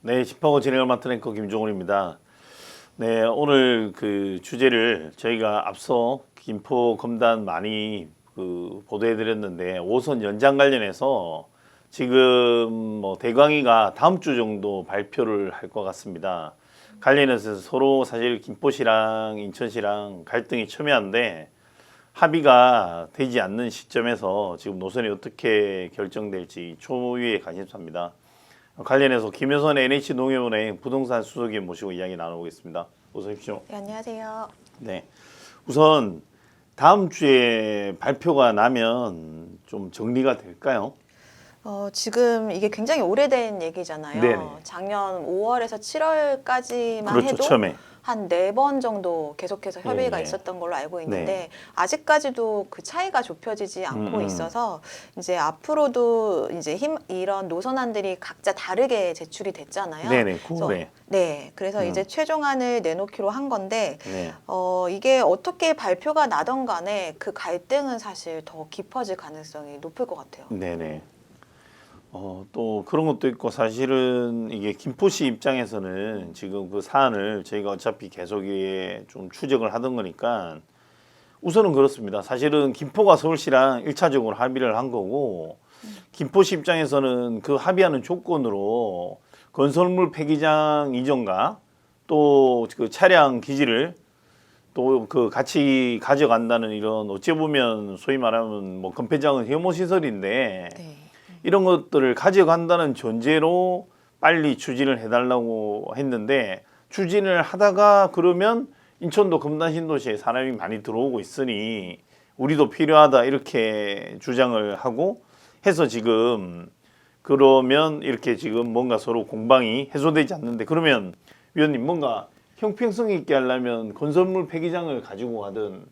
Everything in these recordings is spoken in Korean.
네, 집하고 진행을 맡은 앵커 김종훈입니다. 네, 오늘 그 주제를 저희가 앞서 김포 검단 많이 보도해드렸는데 5선 연장 관련해서 지금 뭐 대광위가 다음 주 정도 발표를 할 것 같습니다. 관련해서 서로 사실 김포시랑 인천시랑 갈등이 첨예한데 합의가 되지 않는 시점에서 지금 노선이 어떻게 결정될지 초유의 관심사입니다. 관련해서 김효선 NH농협은행 부동산 수석님 모시고 이야기 나눠보겠습니다. 어서 오십시오. 네, 안녕하세요. 네, 우선 다음 주에 발표가 나면 좀 정리가 될까요? 지금 이게 굉장히 오래된 얘기잖아요. 네네. 작년 5월에서 7월까지만 그렇죠, 해도 처음에. 한 4번 정도 계속해서 협의가 네네. 있었던 걸로 알고 있는데 네. 아직까지도 그 차이가 좁혀지지 않고 있어서 이제 앞으로도 이제 이런 노선안들이 각자 다르게 제출이 됐잖아요. 네네, 그래서 9월에. 네, 그래서 이제 최종안을 내놓기로 한 건데 네. 이게 어떻게 발표가 나던 간에 그 갈등은 사실 더 깊어질 가능성이 높을 것 같아요. 네네. 또 그런 것도 있고 사실은 이게 김포시 입장에서는 지금 그 사안을 저희가 어차피 계속 좀 추적을 하던 거니까 우선은 그렇습니다. 사실은 김포가 서울시랑 1차적으로 합의를 한 거고 김포시 입장에서는 그 합의하는 조건으로 건설물 폐기장 이전과 또 그 차량 기지를 또 그 같이 가져간다는 이런 어찌 보면 소위 말하면 뭐 건폐장은 혐오 시설인데 네. 이런 것들을 가져간다는 전제로 빨리 추진을 해달라고 했는데 추진을 하다가 그러면 인천도 검단 신도시에 사람이 많이 들어오고 있으니 우리도 필요하다 이렇게 주장을 하고 해서 지금 그러면 이렇게 지금 뭔가 서로 공방이 해소되지 않는데 그러면 위원님 뭔가 형평성 있게 하려면 건설물 폐기장을 가지고 가든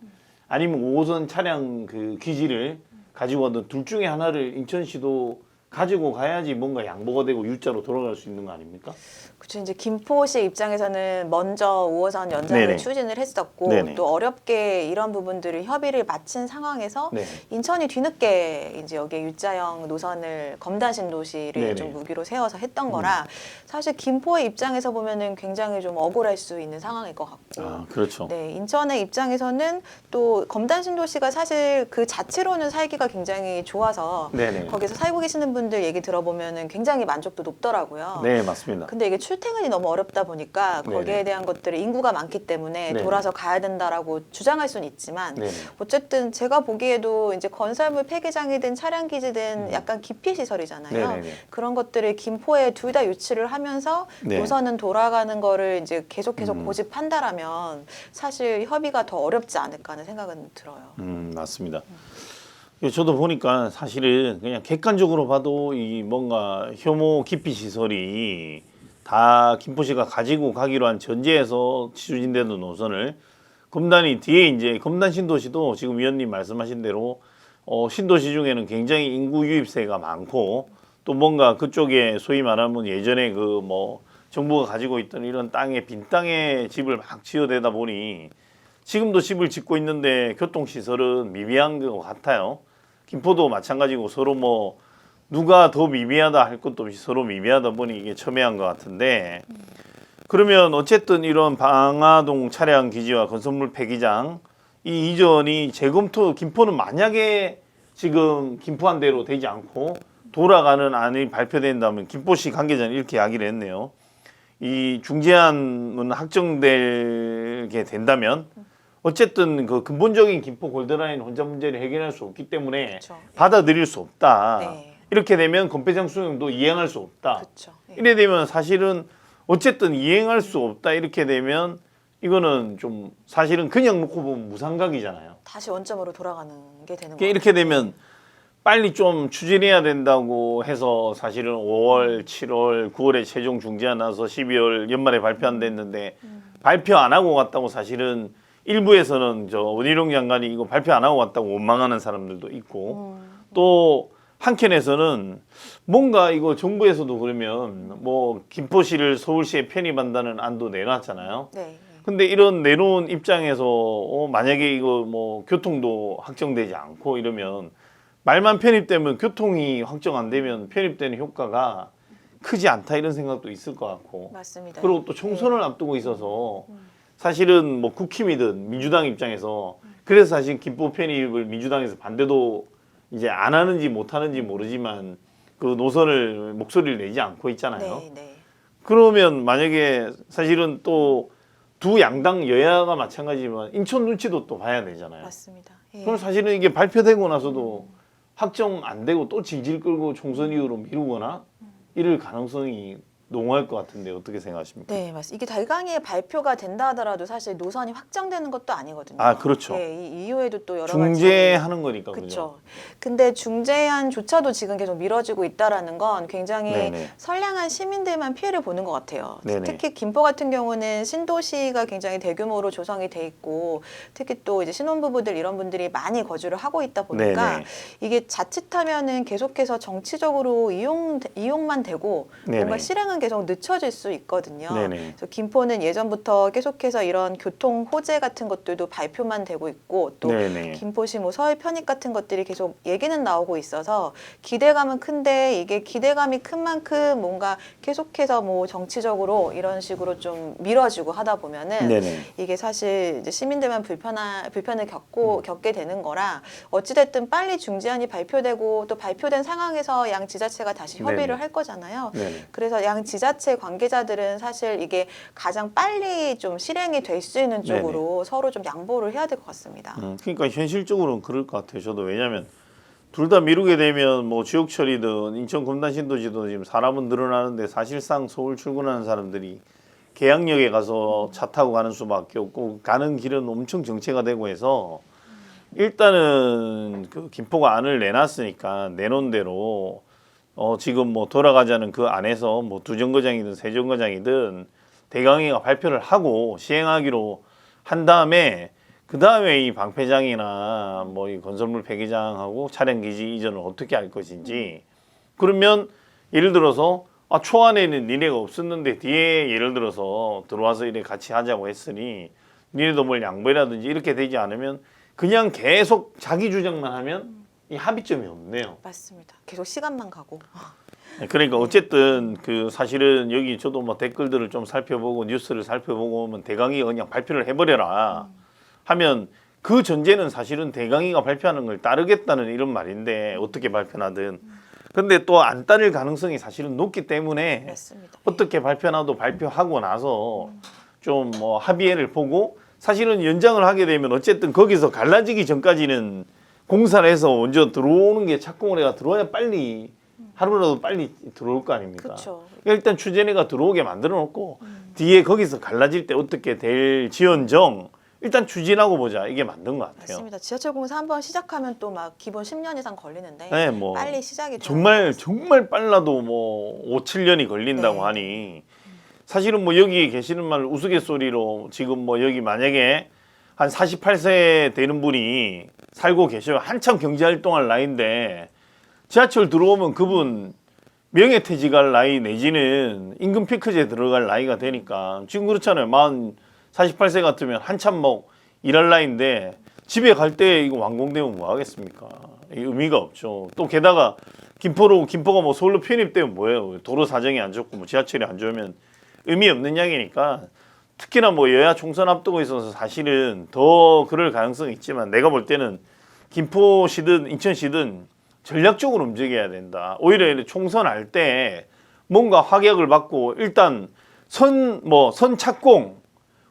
아니면 5호선 차량 그 기지를 가지고 가든 둘 중에 하나를 인천시도 가지고 가야지 뭔가 양보가 되고 U자로 돌아갈 수 있는 거 아닙니까? 그렇죠. 이제 김포시 입장에서는 먼저 5호선 연장을 네네. 추진을 했었고 네네. 또 어렵게 이런 부분들을 협의를 마친 상황에서 네. 인천이 뒤늦게 이제 여기에 U자형 노선을 검단 신도시를 네네. 좀 무기로 세워서 했던 거라 사실 김포의 입장에서 보면은 굉장히 좀 억울할 수 있는 상황일 것 같고 아, 그렇죠. 네, 인천의 입장에서는 또 검단 신도시가 사실 그 자체로는 살기가 굉장히 좋아서 네네. 거기서 살고 계시는 분들 얘기 들어보면은 굉장히 만족도 높더라고요. 네, 맞습니다. 근데 이게 출퇴근이 너무 어렵다 보니까 거기에 네네. 대한 것들이 인구가 많기 때문에 네네. 돌아서 가야 된다라고 주장할 수는 있지만 네네. 어쨌든 제가 보기에도 이제 건설물 폐기장이든 차량 기지든 약간 기피 시설이잖아요. 네네네. 그런 것들을 김포에 둘 다 유치를 하면서 네. 노선은 돌아가는 거를 이제 계속해서 고집한다라면 사실 협의가 더 어렵지 않을까 하는 생각은 들어요. 맞습니다. 저도 보니까 사실은 그냥 객관적으로 봐도 이 뭔가 혐오 기피 시설이 다 김포시가 가지고 가기로 한 전제에서 추진되는 노선을 검단이 뒤에 이제 검단 신도시도 지금 위원님 말씀하신 대로 신도시 중에는 굉장히 인구 유입세가 많고 또 뭔가 그쪽에 소위 말하면 예전에 그 뭐 정부가 가지고 있던 이런 땅에 빈 땅에 집을 막 지어대다 보니 지금도 집을 짓고 있는데 교통시설은 미비한 것 같아요. 김포도 마찬가지고 서로 뭐 누가 더 미비하다 할 것도 없이 서로 미비하다 보니 이게 첨예한 것 같은데 그러면 어쨌든 이런 방화동 차량 기지와 건설물 폐기장 이 이전이 재검토 김포는 만약에 지금 김포한 대로 되지 않고 돌아가는 안이 발표된다면 김포시 관계자는 이렇게 이야기를 했네요. 이 중재안은 확정되게 된다면 어쨌든 그 근본적인 김포 골드라인 혼자 문제를 해결할 수 없기 때문에 그렇죠. 받아들일 수 없다. 네. 이렇게 되면 건폐장 수용도 이행할 수 없다. 그렇죠. 네. 이래 되면 사실은 어쨌든 이행할 수 없다. 이렇게 되면 이거는 좀 사실은 그냥 놓고 보면 무상각이잖아요. 다시 원점으로 돌아가는 게 되는 거예요. 그러니까 이렇게 되면 빨리 좀 추진해야 된다고 해서 사실은 5월, 7월, 9월에 최종 중재안 나서 12월 연말에 발표 안 됐는데 발표 안 하고 갔다고 사실은 일부에서는 저 원희룡 장관이 이거 발표 안 하고 갔다고 원망하는 사람들도 있고 또 한켠에서는 뭔가 이거 정부에서도 그러면 뭐 김포시를 서울시에 편입한다는 안도 내놨잖아요. 네. 근데 이런 내놓은 입장에서 만약에 이거 뭐 교통도 확정되지 않고 이러면 말만 편입되면 교통이 확정 안 되면 편입되는 효과가 크지 않다 이런 생각도 있을 것 같고. 맞습니다. 그리고 또 총선을 앞두고 있어서 사실은 뭐 국힘이든 민주당 입장에서 그래서 사실 김포 편입을 민주당에서 반대도 이제 안 하는지 못 하는지 모르지만 그 노선을 목소리를 내지 않고 있잖아요. 네, 네. 그러면 만약에 사실은 또 두 양당 여야가 마찬가지지만 인천 눈치도 또 봐야 되잖아요. 맞습니다. 예. 그럼 사실은 이게 발표되고 나서도 확정 안 되고 또 질질 끌고 총선 이후로 미루거나 이럴 가능성이 농후할 것 같은데 어떻게 생각하십니까? 네, 맞습니다. 이게 달강의 발표가 된다 하더라도 사실 노선이 확정되는 것도 아니거든요. 아, 그렇죠. 예, 이 이후에도 또 여러 가지 중재하는 거니까 그죠? 그렇죠. 근데 중재안조차도 지금 계속 미뤄지고 있다라는 건 굉장히 네네. 선량한 시민들만 피해를 보는 것 같아요. 네네. 특히 김포 같은 경우는 신도시가 굉장히 대규모로 조성이 돼 있고 특히 또 이제 신혼부부들 이런 분들이 많이 거주를 하고 있다 보니까 네네. 이게 자칫하면은 계속해서 정치적으로 이용만 되고 네네. 뭔가 실행은 계속 늦춰질 수 있거든요. 네네. 그래서 김포는 예전부터 계속해서 이런 교통 호재 같은 것들도 발표만 되고 있고 또 네네. 김포시 뭐 서해 편입 같은 것들이 계속 얘기는 나오고 있어서 기대감은 큰데 이게 기대감이 큰 만큼 뭔가 계속해서 뭐 정치적으로 이런 식으로 좀 미뤄지고 하다 보면은 네네. 이게 사실 이제 시민들만 불편을 겪게 되는 거라 어찌됐든 빨리 중재안이 발표되고 또 발표된 상황에서 양 지자체가 다시 협의를 네네. 할 거잖아요. 네네. 그래서 양 지자체 관계자들은 사실 이게 가장 빨리 좀 실행이 될 수 있는 쪽으로 서로 좀 양보를 해야 될 것 같습니다. 그러니까 현실적으로는 그럴 것 같아요. 저도 왜냐하면 둘 다 미루게 되면 뭐 지역철이든 인천 금단신도시도 지금 사람은 늘어나는데 사실상 서울 출근하는 사람들이 계양역에 가서 차 타고 가는 수밖에 없고 가는 길은 엄청 정체가 되고 해서 일단은 그 김포가 안을 내놨으니까 내놓은 대로 지금 뭐 돌아가자는 그 안에서 뭐 두 정거장이든 세 정거장이든 대강이가 발표를 하고 시행하기로 한 다음에 그 다음에 이 방패장이나 뭐 이 건설물 폐기장하고 차량 기지 이전을 어떻게 할 것인지 그러면 예를 들어서 초안에는 니네가 없었는데 뒤에 예를 들어서 들어와서 이래 같이 하자고 했으니 니네도 뭘 양보라든지 이렇게 되지 않으면 그냥 계속 자기 주장만 하면 이 합의점이 없네요. 맞습니다. 계속 시간만 가고. 그러니까 어쨌든 그 사실은 여기 저도 뭐 댓글들을 좀 살펴보고 뉴스를 살펴보고 오면 대강이가 그냥 발표를 해버려라 하면 그 전제는 사실은 대강이가 발표하는 걸 따르겠다는 이런 말인데 어떻게 발표하든 근데 또 안 따를 가능성이 사실은 높기 때문에 맞습니다. 어떻게 발표나도 발표하고 나서 좀 뭐 합의를 보고 사실은 연장을 하게 되면 어쨌든 거기서 갈라지기 전까지는 공사를 해서 먼저 들어오는 게 착공을 해가 들어와야 빨리 하루라도 빨리 들어올 거 아닙니까? 그렇죠. 일단 추진회가 들어오게 만들어 놓고 뒤에 거기서 갈라질 때 어떻게 될지언정 일단 추진하고 보자 이게 맞는 것 같아요. 맞습니다. 지하철 공사 한번 시작하면 또 막 기본 10년 이상 걸리는데 네, 뭐 빨리 시작이 정말 빨라도 뭐 5, 7년이 걸린다고 네. 하니 사실은 뭐 여기 계시는 말 우스갯소리로 지금 뭐 여기 만약에 한 48세 되는 분이 살고 계셔요. 한참 경제활동할 나이인데 지하철 들어오면 그분 명예퇴직할 나이 내지는 임금 피크제 들어갈 나이가 되니까 지금 그렇잖아요. 48세 같으면 한참 뭐 일할 나이인데 집에 갈 때 이거 완공되면 뭐 하겠습니까? 의미가 없죠. 또 게다가 김포가 뭐 서울로 편입되면 뭐예요? 도로 사정이 안 좋고 뭐 지하철이 안 좋으면 의미 없는 이야기니까 특히나 뭐 여야 총선 앞두고 있어서 사실은 더 그럴 가능성이 있지만 내가 볼 때는 김포시든 인천시든 전략적으로 움직여야 된다. 오히려 총선할 때 뭔가 확약을 받고 일단 선 착공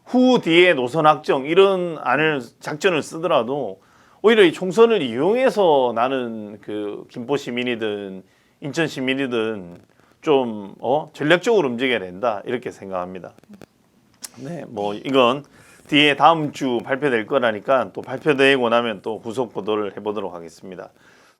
후 뒤에 노선 확정 이런 작전을 쓰더라도 오히려 이 총선을 이용해서 나는 그 김포 시민이든 인천 시민이든 좀 전략적으로 움직여야 된다 이렇게 생각합니다. 네, 뭐 이건 뒤에 다음 주 발표될 거라니까 또 발표되고 나면 또 후속 보도를 해보도록 하겠습니다.